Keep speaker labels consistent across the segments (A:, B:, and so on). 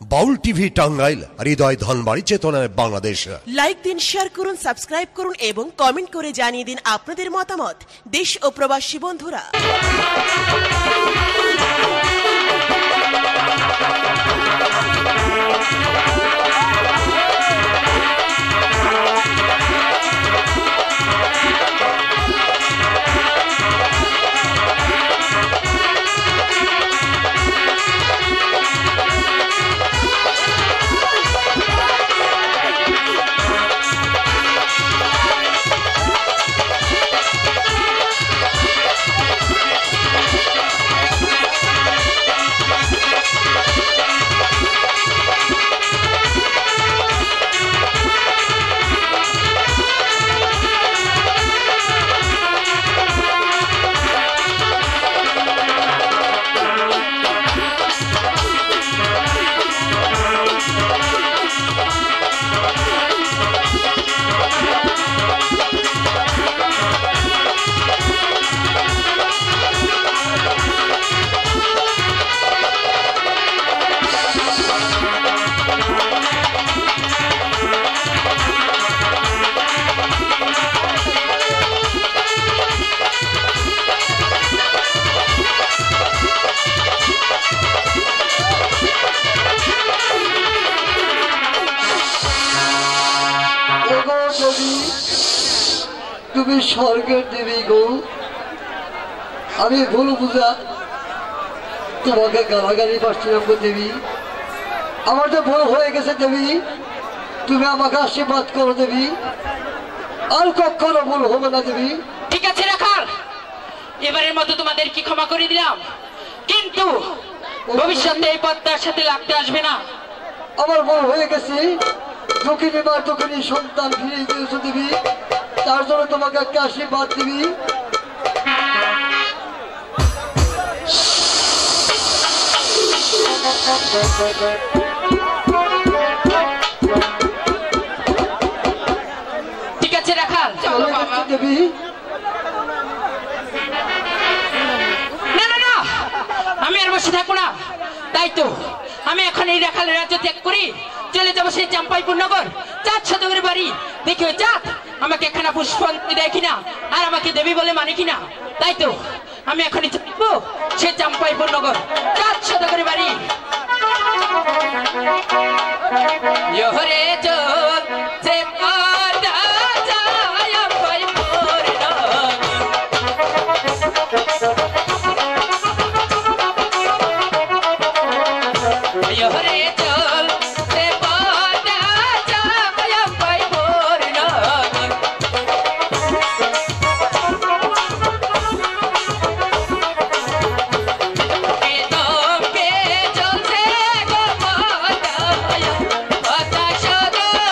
A: বাউল TV Tangail, হৃদয় ধনবাড়ি, চেতনায় Bangladesh.
B: Like দিন, share করুন, সাবস্ক্রাইব করুন এবং কমেন্ট করে জানিয়ে দিন আপনাদের মতামত দেশ ও প্রবাসী বন্ধুরা।
C: তুমি স্বর্গের দেবী গো, আমি ভুল বুঝা তোমাকে গালাগালি পাচ্ছিলাম গো দেবী, আমার তো ভুল হয়ে গেছে দেবী, তুমি আমাকে আশীর্বাদ করো দেবী, আর কখনো ভুল হবে না দেবী।
D: ঠিক আছে রাখাল, এবারের মতো তোমাদের কি ক্ষমা করে দিলাম, কিন্তু ভবিষ্যতে এই পদ্মার সাথে লাগতে আসবে না।
C: আমার ভুল হয়ে গেছে, দক্ষিণী মা দক্ষিণী সন্তান ফিরে দিয়েছো দেবী, তার জন্য তোমাকে একটা আশীর্বাদ দিবি।
D: ঠিক আছে রাখাল,
C: দেবী।
D: না না না, আমি আর বসে থাকবো না, তাই তো আমি এখন এই রাখালের রাজ্য ত্যাগ করি চলে যাবো সেই চাম্পাইপুর নগর, চাঁদ সদগের বাড়ি। দেখি ওই চাঁদ আমাকে একখানা পুষ্পাঞ্জলি দেয় কিনা, আর আমাকে দেবী বলে মানে কিনা। তাই তো আমি এখনই যাবো সেই চাম্পাইপুর নগর, চাঁদ সদগের বাড়ি। ইহরে চল সে পাতা যায় পাইপুর নগর, ইহরে চল সে পাতা যায় পাইপুর নগর। কে চলছে গো পাতা পাতা সদর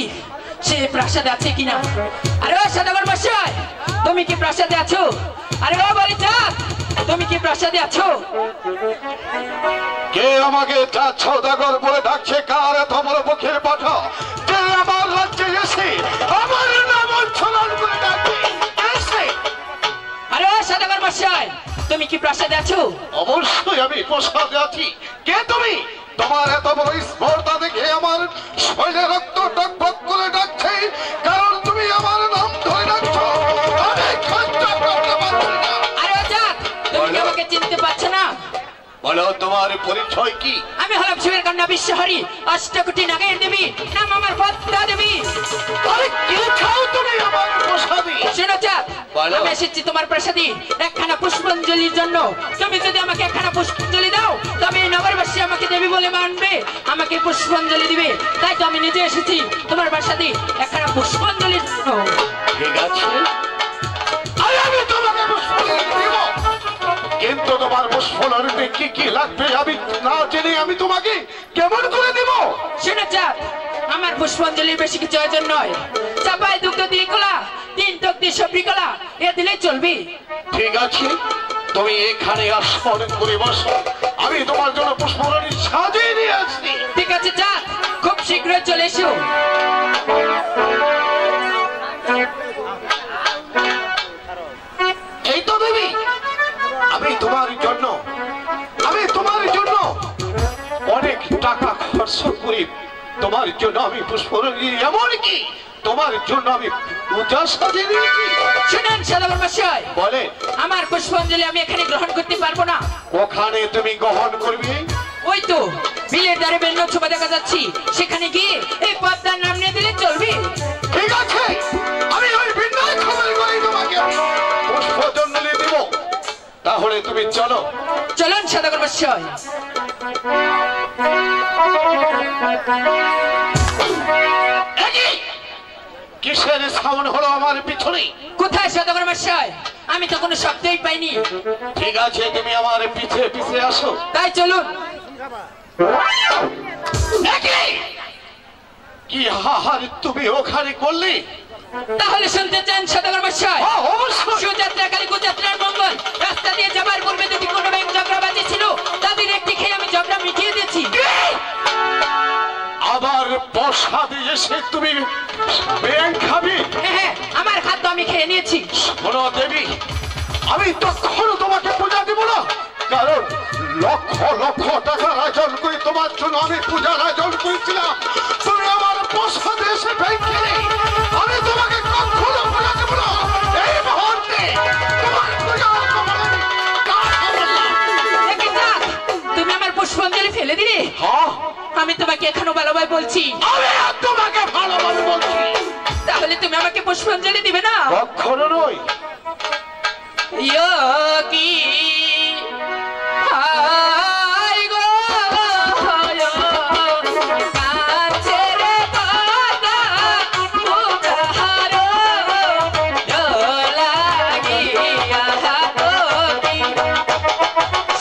D: দেখি সে প্রাসাদে আছে কিনা। আরে ও সদাগর মশাই, তুমি কি প্রাসাদে আছো? আরে ও বলিচাঁদ, তুমি কি প্রাসাদে আছো?
E: কে আমাকে চাঁদ সওদাগর বলে ডাকছে? কার এত বড় মুখের পাঠা? কে আমার রাজ্যে এসে আমার নাম উচ্চারণ করে ডাকছে?
D: আরে ও সদাগর মশাই, তুমি কি প্রাসাদে আছো?
E: অবশ্যই আমি প্রাসাদে আছি। কে তুমি? তোমার এত বড় স্পর্ধা দেখে আমার শরীরে রক্ত টকবক করে ডাকছে, কারণ তুমি আমার নাম ধরে ডাকছো। আমি খাদ্য করতে পারছি না।
D: আরে ও চাঁদ, তুমি কি আমাকে চিনতে পারছো না?
E: বলো তোমার পরিচয় কি?
D: আমি হলাম শিবের কন্যা বিশ্বহরি, অষ্টকোটি নাগের দেবী, নাম আমার পদ্মা দেবী।
E: আরে কি চাও তুমি আমার প্রাসাদে?
D: শোনো চাঁদ,
E: বলো।
D: আমি এসেছি তোমার প্রাসাদে একখানা পুষ্পাঞ্জলির জন্য। তুমি যদি আমাকে একখানা পুষ্পাঞ্জলি দাও, তবে এই নগরবাসী আমাকে দেবী বলে মানবে, আমাকে পুষ্পাঞ্জলি দিবে। তাই তো আমি নিজে এসেছি তোমার প্রাসাদে একখানা পুষ্পাঞ্জলির জন্য।
E: ঠিক আছে, আমি তোমাকে পুষ্পাঞ্জলি দেব, কিন্তু তোমার পুষ্পাঞ্জলিতে কি কি লাগবে আমি না জেনে আমি তোমাকে কেমন করে দেব?
D: শোনো চাঁদ, আমার পুষ্পাঞ্জলির বেশি কিছু আয়োজন নয়। চাপায় দুগ্ধ দিয়ে কলা, 3 টক দিয়ে সবরি কলা, এ দিলেই চলবে।
E: ঠিক আছে, তুমি এখানে আসন করে বসো, আমি তোমার জন্য পুষ্পাঞ্জলি সাজিয়ে নিয়ে আসছি।
D: ঠিক আছে চাঁদ, খুব শীঘ্রই চলে এসো।
E: এই তো দেবী, আমি তোমার জন্য অনেক টাকা খরচ করি, তোমার জন্য আমি পুষ্পাঞ্জলি, এমনকি তোমার জন্য আমি পূজা সাজিয়ে দিয়েছি।
D: শুনুন সদাগর মশাই,
E: বলে
D: আমার পুষ্পাঞ্জলি আমি এখানে গ্রহণ করতে পারবো না।
E: ওখানে তুমি গ্রহণ করবে?
D: ওই তো বিলের ধারে বেন্ন ছোপা দেখা যাচ্ছি, সেখানে গিয়ে এই পদ্মার নাম নিয়ে দিলে চলবে।
E: ঠিক আছে, আমি ওই বিন্দায় খবর করে তোমাকে পুষ্পাঞ্জলি দেব। তাহলে তুমি চলো।
D: চলুন সদাগর মশাই।
E: কিসের সাউন্ড হলো আমার পিছনে?
D: কোথায় সদাগর মশাই? আমি তো কোনো শব্দই পাইনি।
E: ঠিক আছে, তুমি আমার পিছে পিছে আসো।
D: তাই চলুন।
E: কি হাহার তুমি ওখানে করলে?
D: তাহলে শুনতে চান সদাগর মশাই?
E: অবশ্যই।
D: সুযাত্রা কালী কুযাত্রার মঙ্গল, রাস্তা দিয়ে যাবার পূর্বে দুটি কোনো ব্যাংক ঝগড়াবাজি ছিল, তাদের একটি খেয়ে আমি ঝগড়া মিটিয়ে দিয়েছি।
E: আবার প্রসাদে এসে তুমি ব্যাংক খাবি?
D: হ্যাঁ, আমার খাদ্য আমি খেয়ে নিয়েছি।
E: শোনো দেবী, আমি তখনও তোমাকে পূজা দিব না, কারণ লক্ষ লক্ষ টাকার আয়োজন করে তোমার জন্য আমি পূজার আয়োজন করেছিলাম। তুমি আমার প্রসাদে এসে ব্যাংক খেলে, আমি তোমাকে কখনো পূজা দেব না। এই মুহূর্তে তোমার পূজা
D: দেখি চাঁদ, তুমি আমার পুষ্পাঞ্জলি ফেলে দিলে। আমি তোমাকে এখনো ভালোভাবে বলছি।
E: আমি আর তোমাকে ভালোভাবে বলছি।
D: তাহলে তুমি আমাকে পুষ্পাঞ্জলি দিবে না?
E: কখনো নয়।
D: কি হাই গো কাছে রে বাদা উধারো লাগিয়া তোকে।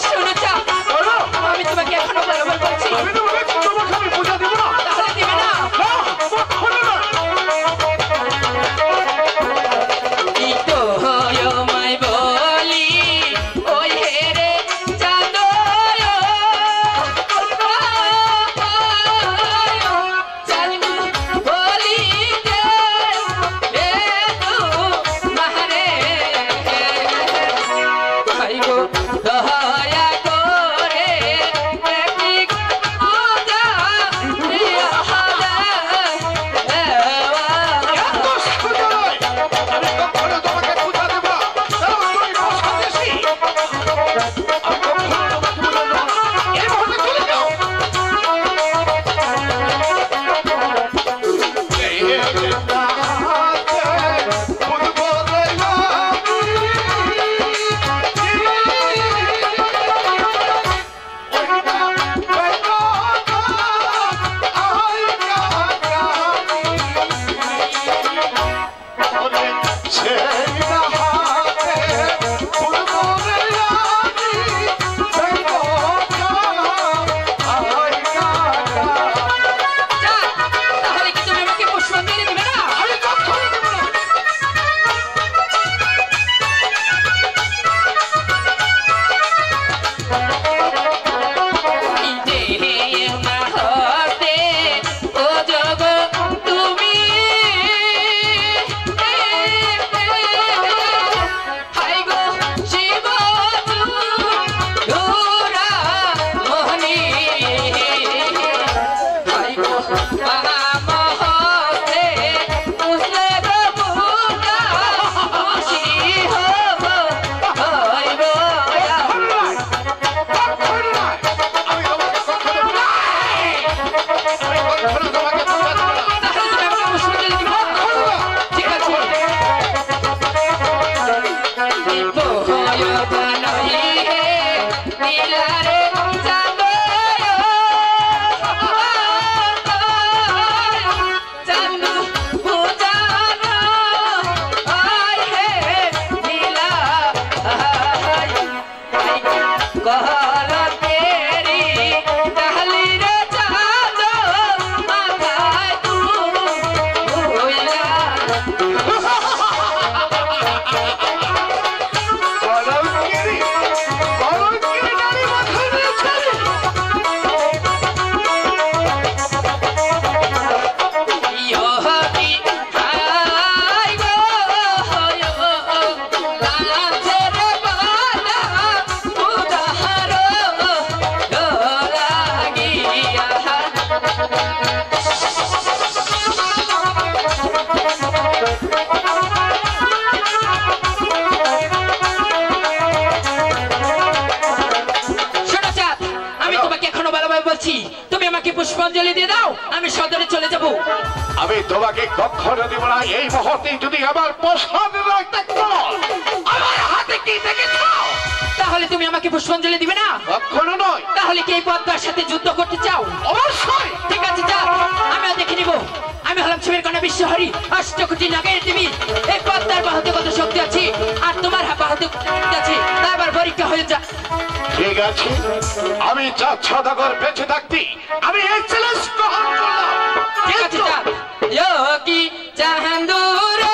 D: শোনো চাঁদ, আমি তোমাকে এখনো ভালোভাবে বলছি।
E: আমি তোমাকে পূজা দেব না।
D: তাহলে দিবে না?
E: কখনো না।
D: এই তো মাই বলি ওই হেরে চাঁদ বলি দে মারে ভাই গো দয়া করে পূজা
E: এত সোজা নয়। আমি কখনো তোমাকে পূজা দেব না, কারণ তুমি প্রসাদে এসে আমি কখনো তোমাকে পূজা দেব না। এই মুহূর্তে চলে যাও।
D: তাহলে কি তুমি আমাকে পুষ্পাঞ্জলি
E: আমি তোমাকে কখনো দিব না। এই মুহূর্তে যদি আমার প্রসাদ রাখতে আমার হাতে কি দেখেছ,
D: তাহলে তুমি আমাকে পুষ্পাঞ্জলি দিবে না?
E: কখনো নয়।
D: তাহলে কি এই পদ্মার সাথে যুদ্ধ করতে চাও?
E: অবশ্যই।
D: ঠিক আছে, যাও, আমিও দেখে নিব। আমি হলাম শিবের কন্যা বিশ্বহরি, অষ্টকোটি নাগের দেবী। এই পদ্মার বাহুতে কত শক্তি আছে আর তোমার বাহুতে শক্তি আছে, তারপর পরীক্ষা হয়ে যা।
E: ঠিক আছে, আমি চাঁদ সদাগর বেঁচে থাকতি আমি এই চ্যালেঞ্জ গ্রহণ করলাম।
D: ঠিক আছে, যা। যোগী চাহান্দুরে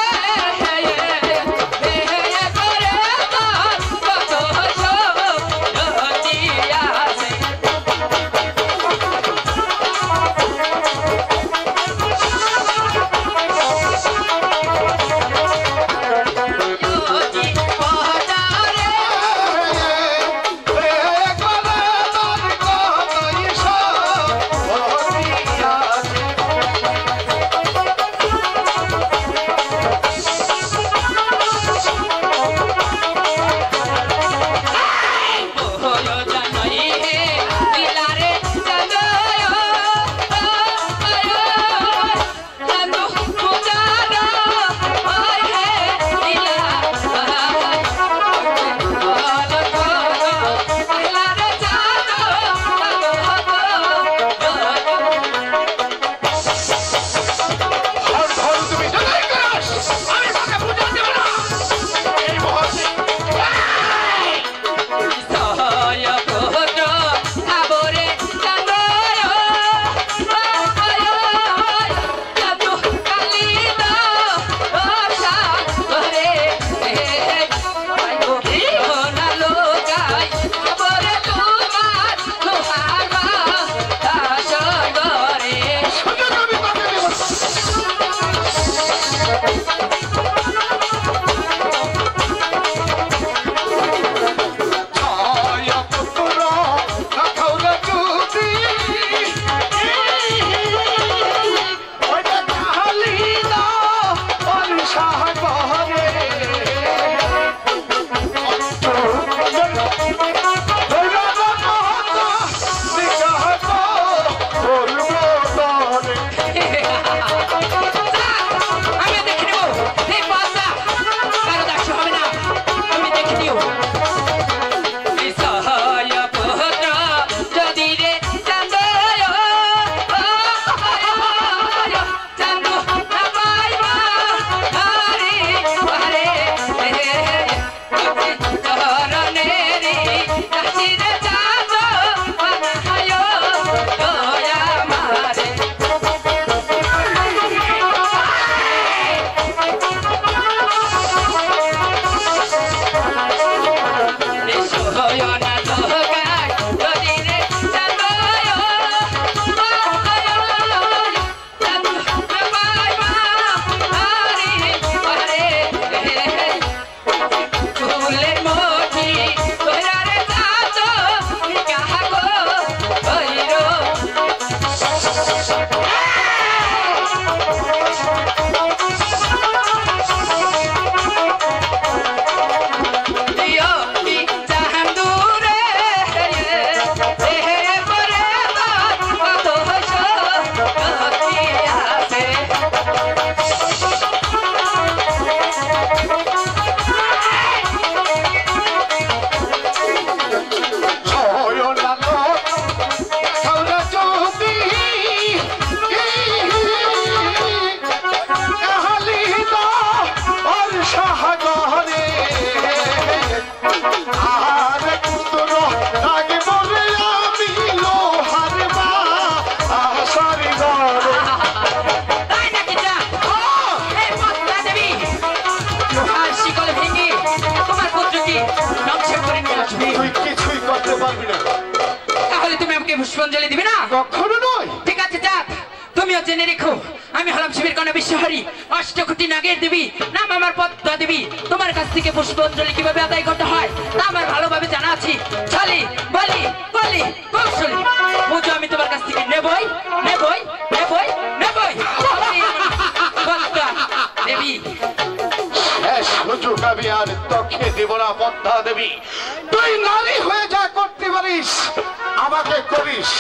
D: পুষ্পাঞ্জলি দিবে না?
E: কখনো নয়।
D: ঠিক আছে, যাক, তুমিও জেনে রেখো আমি হলাম শিবের কন্যা বিশ্বহরি, অষ্টকোটি নাগের দেবী, নাম আমার পদ্মা দেবী। তোমার কাছ থেকে পুষ্পাঞ্জলি কিভাবে আদায় করতে হয় তা আমার ভালোভাবে জানা আছে। চলি বলি বলি কৌশলী বুঝো, আমি তোমার কাছ থেকে নেবই নেবই নেবই নেবই পদ্মা দেবী।
E: সুযোগ আমি আর তোকে দিব না পদ্মা দেবী। তুই নারী হয়ে যা করতে পারিস আমাকে করিস,